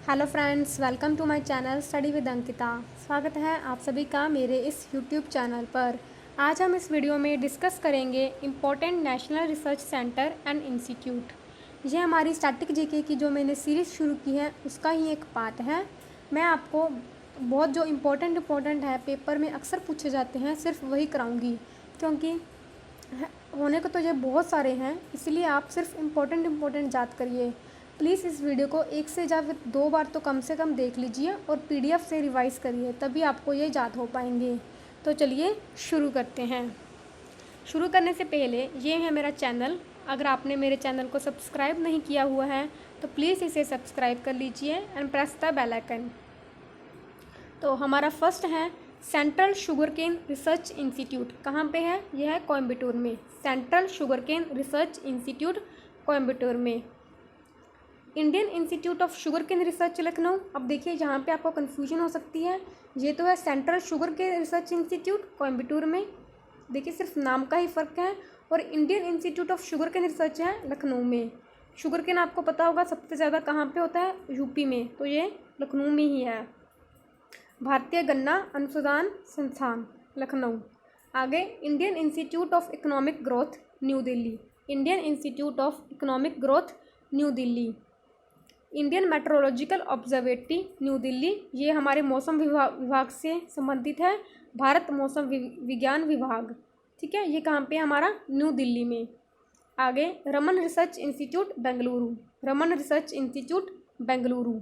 Hello friends, welcome to my channel study with Ankita. स्वागत है आप सभी का मेरे इस यूट्यूब चैनल पर। आज हम इस वीडियो में डिस्कस करेंगे important national research centre and institute. यह हमारी स्टैटिक जीके की जो मैंने सीरीज़ शुरू की है उसका ही एक पार्ट है। मैं आपको बहुत जो इम्पोर्टेंट है, पेपर में अक्सर पूछे जाते हैं, सिर्फ वही कराऊँगी, क्योंकि होने को तो ये बहुत सारे हैं, इसलिए आप सिर्फ इम्पोर्टेंट याद करिए। प्लीज़ इस वीडियो को एक से ज़्यादा 2 बार तो कम से कम देख लीजिए और पीडीएफ से रिवाइज़ करिए, तभी आपको ये याद हो पाएंगे। तो चलिए शुरू करते हैं। शुरू करने से पहले ये है मेरा चैनल। अगर आपने मेरे चैनल को सब्सक्राइब नहीं किया हुआ है तो प्लीज़ इसे सब्सक्राइब कर लीजिए and press the bell icon. तो हमारा फर्स्ट है सेंट्रल शुगरकेन रिसर्च इंस्टीट्यूट। कहाँ पे है? यह है कोयम्बटूर में। Central sugarcane research institute Coimbatore में। Indian institute of sugarcane research Lucknow. अब देखिए यहाँ पे आपको कन्फ्यूजन हो सकती है, ये तो है central sugarcane research institute Coimbatore में, देखिए सिर्फ नाम का ही फ़र्क है, और Indian institute of sugarcane research है लखनऊ में। शुगरकेन आपको पता होगा सबसे ज़्यादा कहाँ पे होता है? यूपी में, तो ये लखनऊ में ही है। भारतीय गन्ना अनुसंधान संस्थान लखनऊ। आगे Indian institute of Economic Growth New Delhi. Indian institute of Economic Growth New Delhi. Indian Meteorological Observatory New Delhi, ये हमारे मौसम विभाग से संबंधित है, भारत मौसम विज्ञान विभाग। ठीक है, ये कहाँ पे है? हमारा न्यू दिल्ली में। आगे Raman research institute Bengaluru. Raman research institute Bengaluru.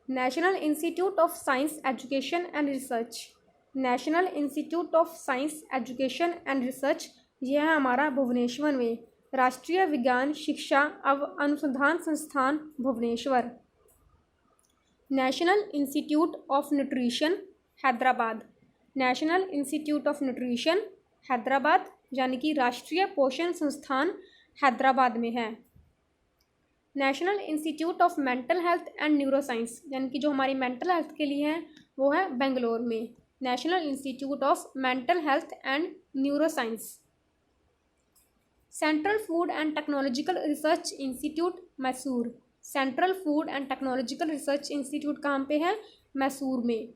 National institute of science education and research. National institute of science education and research, यह है हमारा भुवनेश्वर में। राष्ट्रीय विज्ञान शिक्षा अनुसंधान संस्थान Bhubaneswar. National institute of Nutrition Hyderabad. National institute of Nutrition Hyderabad, यानी कि राष्ट्रीय पोषण संस्थान हैदराबाद में है। National institute of mental health and Neuroscience, यानी कि जो हमारी मेंटल हेल्थ के लिए है वो है बेंगलोर में। National institute of mental health and neuroscience. Central food and technological research institute Mysore. Central food and technological research institute कहाँ पे है? मैसूर में।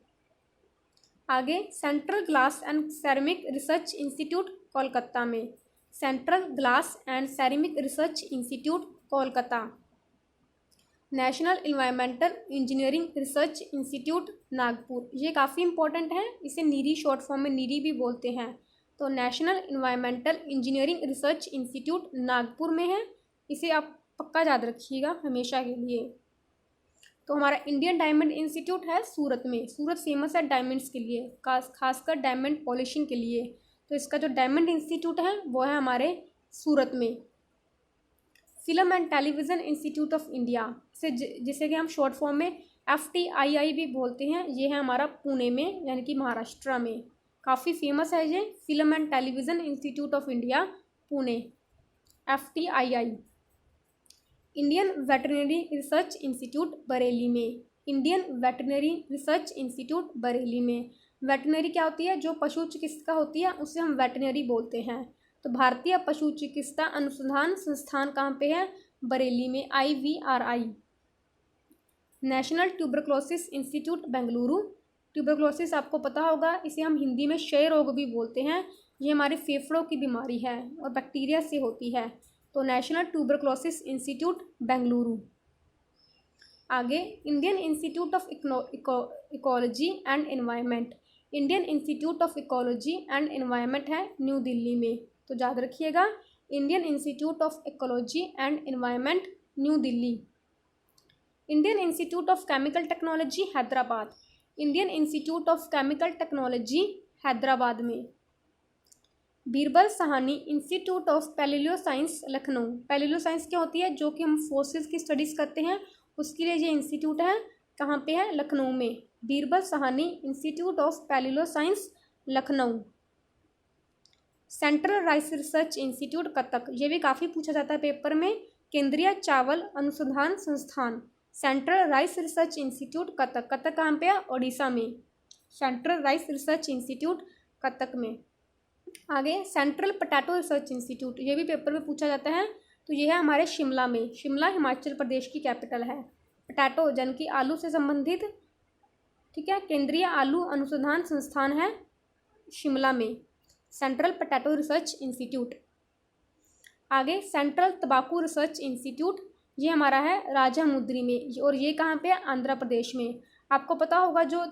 आगे central glass and ceramic research institute Kolkata में। Central glass and ceramic research institute Kolkata. National environmental engineering research institute Nagpur, ये काफ़ी important है, इसे नीरी शॉर्ट फॉर्म में नीरी भी बोलते हैं। तो national environmental engineering research institute Nagpur में है, इसे आप पक्का याद रखिएगा हमेशा के लिए। तो हमारा इंडियन डायमंड इंस्टीट्यूट है सूरत में। सूरत फेमस है डायमंड्स के लिए, खासकर डायमंड पॉलिशिंग के लिए, तो इसका जो डायमंड इंस्टीट्यूट है वो है हमारे सूरत में। Film and television institute of India, जिसे कि हम शॉर्ट फॉर्म में FTII भी बोलते हैं, ये है हमारा पुणे में, यानी कि महाराष्ट्र में। काफ़ी फेमस है ये film and television institute of India Pune, FTII। Indian veterinary research institute Bareilly में। Indian veterinary research institute Bareilly में। वेटरनरी क्या होती है? जो पशु चिकित्सा होती है उसे हम वेटरनरी बोलते हैं। तो भारतीय पशु चिकित्सा अनुसंधान संस्थान कहाँ पे है? बरेली में, IVRI। National tuberculosis institute Bengaluru. Tuberculosis आपको पता होगा, इसे हम हिंदी में क्षय रोग भी बोलते हैं, ये हमारे फेफड़ों की बीमारी है और बैक्टीरिया से होती है। तो नेशनल ट्यूबरक्लोसिस इंस्टीट्यूट बेंगलुरु। आगे Indian institute of ecology and environment. Indian institute of ecology and environment है न्यू दिल्ली में, तो याद रखिएगा Indian institute of ecology and environment new Delhi. Indian institute of chemical technology Hyderabad. Indian institute of chemical technology Hyderabad में। Birbal Sahni institute of palaeo science Lucknow. Palaeo science क्या होती है? जो कि हम फोसिल्स की स्टडीज़ करते हैं, उसके लिए ये इंस्टीट्यूट है। कहाँ पे है? लखनऊ में। Birbal Sahni institute of palaeo science Lucknow. Central rice research institute Cuttack, ये भी काफ़ी पूछा जाता है पेपर में। केंद्रीय चावल अनुसंधान संस्थान। Central rice research institute Cuttack. Cuttack कहाँ पे है? ओडिशा में। Central rice research institute Cuttack में। आगे सेंट्रल पोटैटो रिसर्च इंस्टीट्यूट, ये भी पेपर में पूछा जाता है, तो ये है हमारे शिमला में। शिमला हिमाचल प्रदेश की कैपिटल है। पोटैटो यानी कि आलू से संबंधित, ठीक है, केंद्रीय आलू अनुसंधान संस्थान है शिमला में, सेंट्रल पोटैटो रिसर्च इंस्टीट्यूट। आगे सेंट्रल तंबाकू रिसर्च इंस्टीट्यूट, ये हमारा है राजामुंद्री में, और ये कहाँ पे है, आंध्र प्रदेश में। आपको पता होगा जो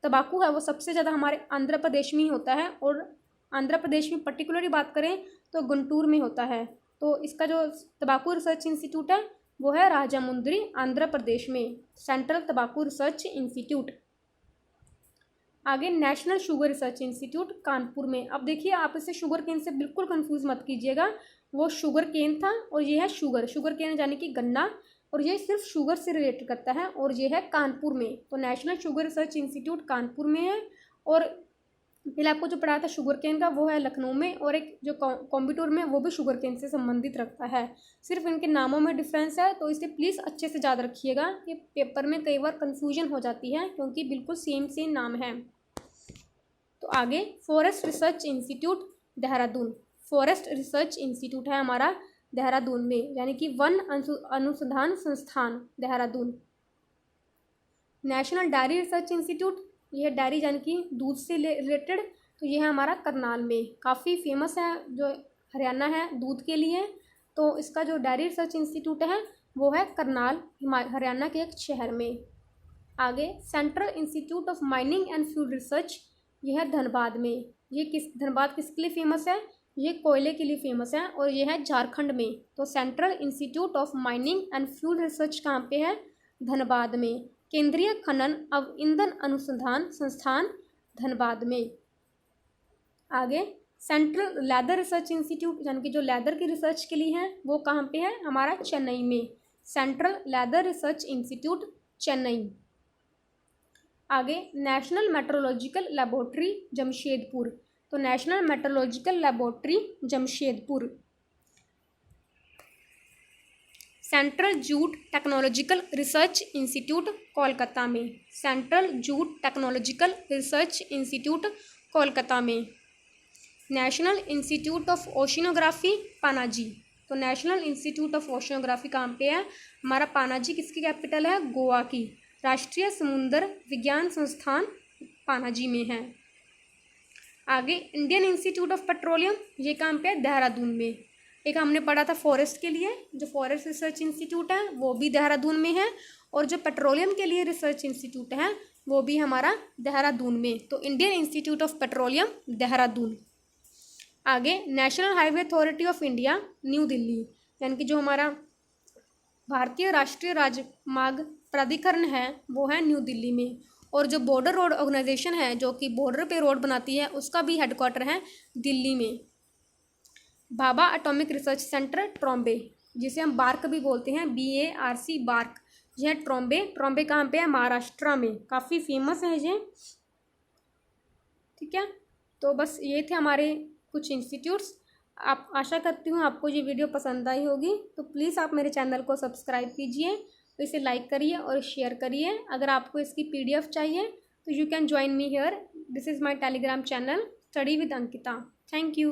तंबाकू है वो सबसे ज़्यादा हमारे आंध्र प्रदेश में ही होता है, और आंध्र प्रदेश में पर्टिकुलरली बात करें तो गुंटूर में होता है। तो इसका जो तंबाकू रिसर्च इंस्टीट्यूट है वो है राजामुंद्री, आंध्र प्रदेश में, सेंट्रल तंबाकू रिसर्च इंस्टीट्यूट। आगे national sugar research institute Kanpur में। अब देखिए आप इसे शुगर केन से बिल्कुल कंफ्यूज मत कीजिएगा, वो शुगर केन था और ये है शुगर केन यानी कि गन्ना, और ये सिर्फ शुगर से रिलेटेड करता है, और ये है कानपुर में। तो national sugar research institute Kanpur में है, और पहले आपको जो पढ़ा था शुगर केन का वो है लखनऊ में, और एक जो कोयम्बटूर में वो भी शुगर केन से संबंधित रखता है। सिर्फ इनके नामों में डिफरेंस है, तो इसे प्लीज़ अच्छे से याद रखिएगा कि पेपर में कई बार कन्फ्यूजन हो जाती है, क्योंकि बिल्कुल सेम नाम है। तो आगे forest research institute Dehradun, forest research institute है हमारा देहरादून में, यानी कि वन अनुसंधान संस्थान Dehradun. National diary research institute, यह डायरी यानी कि दूध से रिलेटेड, तो यह है हमारा करनाल में, काफ़ी फेमस है, जो हरियाणा है दूध के लिए। तो इसका जो डायरी रिसर्च इंस्टीट्यूट है वो है करनाल, हरियाणा के एक शहर में। आगे central institute of mining and fuel research, यह है धनबाद में। ये धनबाद किसके लिए फेमस है, ये कोयले के लिए फेमस है, और ये है झारखंड में। तो central institute of mining and fuel research कहाँ पे है, धनबाद में। केंद्रीय खनन एवं ईंधन अनुसंधान संस्थान धनबाद में। आगे सेंट्रल लेदर रिसर्च इंस्टीट्यूट, यानी कि जो लेदर की रिसर्च के लिए है वो कहाँ पे है, हमारा चेन्नई में, central leather research institute Chennai. आगे नेशनल मेट्रोलॉजिकल लेबोरेटरी जमशेदपुर, तो national metrological laboratory Jamshedpur. Central jute technological research institute Kolkata में, central jute technological research institute Kolkata में। National institute of oceanography Panaji, तो नेशनल इंस्टीट्यूट ऑफ ओशिनोग्राफी कहाँ पे है, हमारा पनाजी किसकी कैपिटल है, गोवा की। राष्ट्रीय समुद्र विज्ञान संस्थान पनाजी में है। आगे इंडियन इंस्टीट्यूट ऑफ पेट्रोलियम, ये कहाँ पे है, देहरादून में। एक हमने पढ़ा था फॉरेस्ट के लिए, जो फॉरेस्ट रिसर्च इंस्टीट्यूट है वो भी देहरादून में है, और जो पेट्रोलियम के लिए रिसर्च इंस्टीट्यूट है वो भी हमारा देहरादून में। तो Indian institute of petroleum Dehradun. आगे national highway authority of India new Delhi, यानी कि जो हमारा भारतीय राष्ट्रीय राजमार्ग प्राधिकरण है वो है न्यू दिल्ली में, और जो बॉर्डर रोड ऑर्गेनाइजेशन है जो कि बॉर्डर पे रोड बनाती है उसका भी हेडक्वार्टर है दिल्ली में। Bhabha atomic research centre Trombay, जिसे हम बार्क भी बोलते हैं, BARC बार्क, यह ट्रॉम्बे कहाँ पे है, महाराष्ट्र में, काफ़ी फेमस है ये, ठीक है। तो बस ये थे हमारे कुछ इंस्टीट्यूट्स। आप आशा करती हूँ आपको ये वीडियो पसंद आई होगी, तो प्लीज़ आप मेरे चैनल को सब्सक्राइब कीजिए, तो इसे लाइक करिए और शेयर करिए। अगर आपको इसकी PDF चाहिए तो you can join me here, this is my Telegram channel study with Ankita. Thank you.